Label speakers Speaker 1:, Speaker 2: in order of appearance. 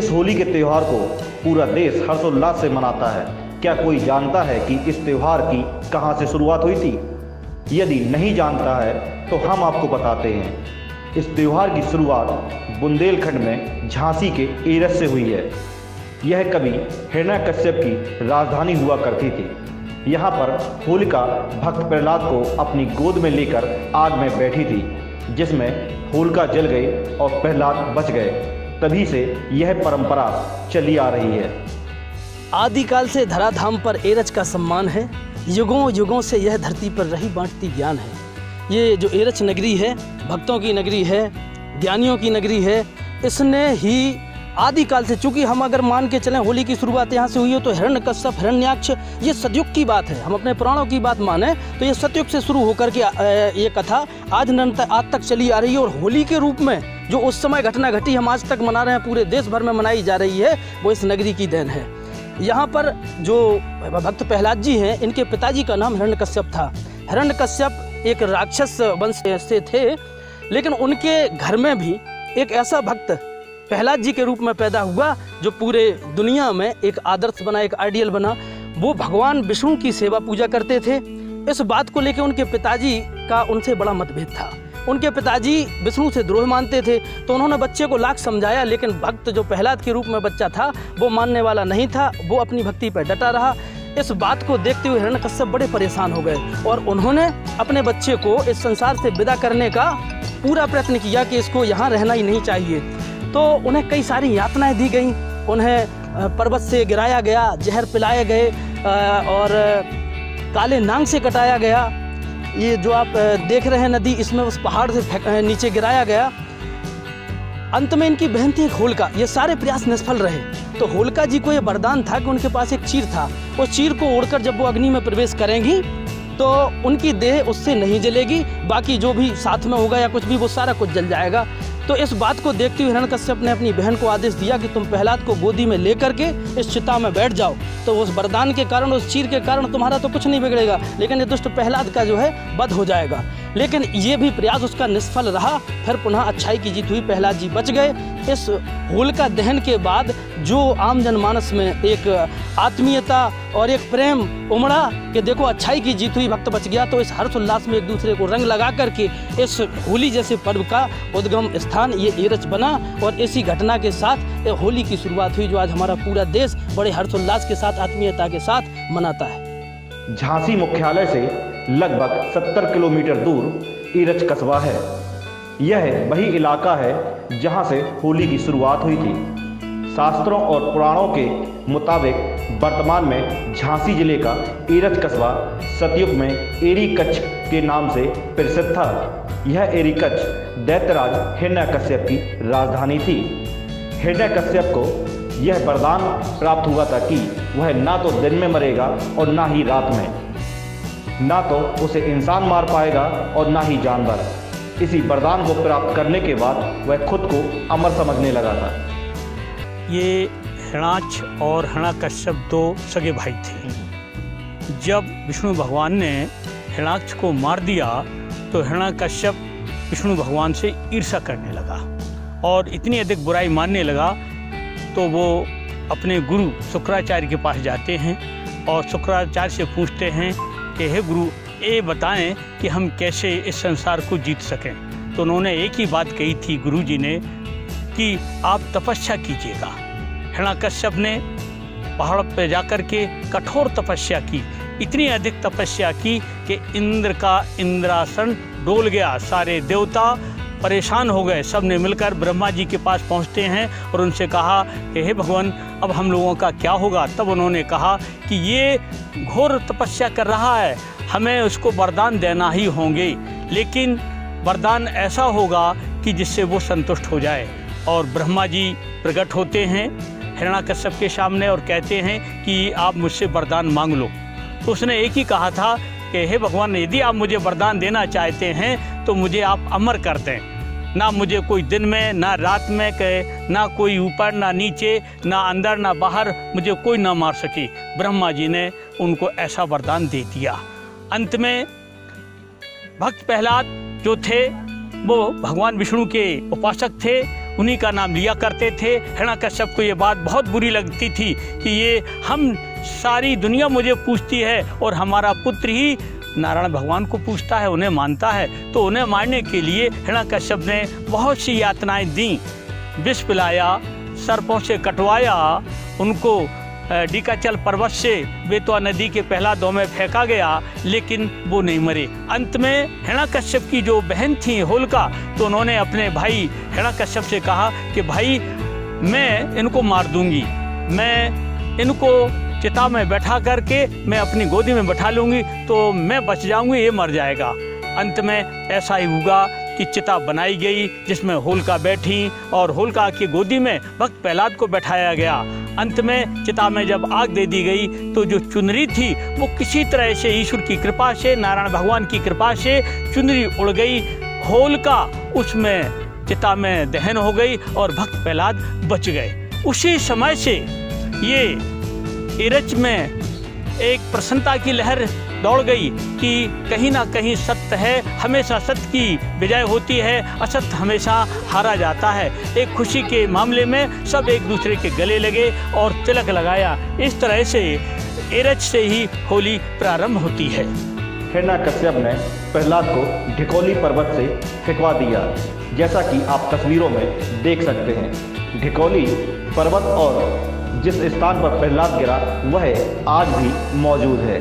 Speaker 1: इस होली के त्यौहार को पूरा देश हर्षोल्लास से मनाता है। क्या कोई जानता है कि इस त्यौहार की कहाँ से शुरुआत हुई थी? यदि नहीं जानता है तो हम आपको बताते हैं। इस त्यौहार की शुरुआत बुंदेलखंड में झांसी के एरस से हुई है। यह कभी हिरण्यकश्यप की राजधानी हुआ करती थी। यहाँ पर होलिका भक्त प्रहलाद को अपनी गोद में लेकर आग में बैठी थी, जिसमें होलिका जल गई और प्रहलाद बच गए। तभी से यह परंपरा चली आ रही है।
Speaker 2: आदिकाल से धराधाम पर एरच का सम्मान है। युगों युगों से यह धरती पर रही बांटती ज्ञान है। ये जो एरच नगरी है, भक्तों की नगरी है, ज्ञानियों की नगरी है। इसने ही आदिकाल से, चूंकि हम अगर मान के चलें होली की शुरुआत यहाँ से हुई हो तो हिरण्यकश्यप, हिरण्याक्ष, ये सतयुग की बात है। हम अपने पुराणों की बात माने तो ये सतयुग से शुरू होकर के ये कथा आज तक चली आ रही है। और होली के रूप में जो उस समय घटना घटी हम आज तक मना रहे हैं, पूरे देश भर में मनाई जा रही है, वो इस नगरी की देन है। यहाँ पर जो भक्त प्रहलाद जी हैं, इनके पिताजी का नाम हिरण्यकश्यप था। हिरण्यकश्यप एक राक्षस वंश से थे, लेकिन उनके घर में भी एक ऐसा भक्त प्रहलाद जी के रूप में पैदा हुआ जो पूरे दुनिया में एक आदर्श बना, एक आइडियल बना। वो भगवान विष्णु की सेवा पूजा करते थे। इस बात को लेकर उनके पिताजी का उनसे बड़ा मतभेद था। उनके पिताजी विष्णु से द्रोह मानते थे, तो उन्होंने बच्चे को लाख समझाया, लेकिन भक्त जो प्रहलाद के रूप में बच्चा था वो मानने वाला नहीं था। वो अपनी भक्ति पर डटा रहा। इस बात को देखते हुए हिरण्यकश्यप बड़े परेशान हो गए और उन्होंने अपने बच्चे को इस संसार से विदा करने का पूरा प्रयत्न किया कि इसको यहाँ रहना ही नहीं चाहिए। तो उन्हें कई सारी यातनाएं दी गई। उन्हें पर्वत से गिराया गया, जहर पिलाए गए और काले नांग से कटाया गया। ये जो आप देख रहे हैं नदी, इसमें उस पहाड़ से नीचे गिराया गया। अंत में इनकी बहन थी एक होलिका। ये सारे प्रयास निष्फल रहे। तो होलिका जी को ये वरदान था कि उनके पास एक चीर था। उस चीर को ओढ़कर जब वो अग्नि में प्रवेश करेंगी तो उनकी देह उससे नहीं जलेगी, बाकी जो भी साथ में होगा या कुछ भी, वो सारा कुछ जल जाएगा। तो इस बात को देखते हुए हिरण्यकश्यप ने अपनी बहन को आदेश दिया कि तुम प्रहलाद को गोदी में लेकर के इस चिता में बैठ जाओ। तो उस वरदान के कारण, उस चीर के कारण तुम्हारा तो कुछ नहीं बिगड़ेगा, लेकिन ये दुष्ट प्रहलाद का जो है वध हो जाएगा। लेकिन ये भी प्रयास उसका निष्फल रहा। फिर पुनः अच्छाई की जीत हुई, प्रहलाद जी बच गए। इस होलिका दहन के बाद जो आम जनमानस में एक आत्मीयता और एक प्रेम उमड़ा कि देखो अच्छाई की जीत हुई, भक्त बच गया, तो इस हर्षोल्लास में एक दूसरे को रंग लगा करके इस होली जैसे पर्व का उद्गम स्थान ये एरच बना। और इसी घटना के साथ होली की शुरुआत हुई, जो आज हमारा पूरा देश बड़े हर्षोल्लास के साथ, आत्मीयता के साथ मनाता है।
Speaker 1: झांसी मुख्यालय से लगभग 70 किलोमीटर दूर एरच कस्बा है। यह वही इलाका है जहां से होली की शुरुआत हुई थी। शास्त्रों और पुराणों के मुताबिक वर्तमान में झांसी जिले का एरच कस्बा सतयुग में एरिकच्छ के नाम से प्रसिद्ध था। यह एरिकच्छ दैत्यराज हिरण्यकश्यप की राजधानी थी। हिरण्यकश्यप को यह वरदान प्राप्त हुआ था कि वह ना तो दिन में मरेगा और ना ही रात में, ना तो उसे इंसान मार पाएगा और ना ही जानवर। इसी वरदान को प्राप्त करने के बाद वह खुद को अमर समझने लगा था।
Speaker 3: ये हिरण्याक्ष और हिरण्यकश्यप दो सगे भाई थे। जब विष्णु भगवान ने हिरण्याक्ष को मार दिया तो हिरण्यकश्यप विष्णु भगवान से ईर्ष्या करने लगा और इतनी अधिक बुराई मानने लगा। तो वो अपने गुरु शुक्राचार्य के पास जाते हैं और शुक्राचार्य से पूछते हैं कि हे गुरु, ये बताएं कि हम कैसे इस संसार को जीत सकें। तो उन्होंने एक ही बात कही थी गुरु जी ने कि आप तपस्या कीजिएगा। हिरण्यकश्यप ने पहाड़ पर जाकर के कठोर तपस्या की, इतनी अधिक तपस्या की कि इंद्र का इंद्रासन डोल गया। सारे देवता परेशान हो गए। सब ने मिलकर ब्रह्मा जी के पास पहुंचते हैं और उनसे कहा कि हे भगवान, अब हम लोगों का क्या होगा। तब उन्होंने कहा कि ये घोर तपस्या कर रहा है, हमें उसको वरदान देना ही होंगे, लेकिन वरदान ऐसा होगा कि जिससे वो संतुष्ट हो जाए। और ब्रह्मा जी प्रकट होते हैं हिरण्यकश्यप के सामने और कहते हैं कि आप मुझसे वरदान मांग लो। तो उसने एक ही कहा था कि हे भगवान, यदि आप मुझे वरदान देना चाहते हैं तो मुझे आप अमर कर दें। ना मुझे कोई दिन में, ना रात में कहे, ना कोई ऊपर ना नीचे, ना अंदर ना बाहर, मुझे कोई ना मार सके। ब्रह्मा जी ने उनको ऐसा वरदान दे दिया। अंत में भक्त प्रहलाद जो थे वो भगवान विष्णु के उपासक थे उन्हीं का नाम लिया करते थे। हिरण्यकश्यप को ये बात बहुत बुरी लगती थी कि ये हम सारी दुनिया मुझे पूछती है और हमारा पुत्र ही नारायण भगवान को पूछता है, उन्हें मानता है। तो उन्हें मारने के लिए हिरण्यकश्यप ने बहुत सी यातनाएं दी, विष पिलाया, सर्पों से कटवाया, उनको डीकाचल पर्वत से बेतवा नदी के पहला दो में फेंका गया, लेकिन वो नहीं मरे। अंत में हिरण्यकश्यप की जो बहन थी होलिका, तो उन्होंने अपने भाई हिरण्यकश्यप से कहा कि भाई मैं इनको मार दूंगी, मैं इनको चिता में बैठा करके मैं अपनी गोदी में बैठा लूँगी तो मैं बच जाऊँगी, ये मर जाएगा। अंत में ऐसा ही हुआ कि चिता बनाई गई जिसमें होलिका बैठी और होलिका की गोदी में भक्त प्रहलाद को बैठाया गया। अंत में चिता में जब आग दे दी गई तो जो चुनरी थी वो किसी तरह से ईश्वर की कृपा से, नारायण भगवान की कृपा से चुनरी उड़ गई, होलिका उसमें चिता में दहन हो गई और भक्त प्रहलाद बच गए। उसी समय से ये एरच में एक प्रसन्नता की लहर दौड़ गई कि कहीं ना कहीं सत्य है, हमेशा सत्य की विजय होती है, असत्य हमेशा हारा जाता है। एक खुशी के मामले में सब एक दूसरे के गले लगे और तिलक लगाया। इस तरह से एरच से ही होली प्रारंभ होती है।
Speaker 1: हिरण्यकश्यप ने प्रहलाद को ढिकोली पर्वत से फेंकवा दिया, जैसा कि आप तस्वीरों में देख सकते हैं। ढिकोली पर्वत और जिस स्थान पर प्रहलाद गिरा वह आज भी मौजूद है।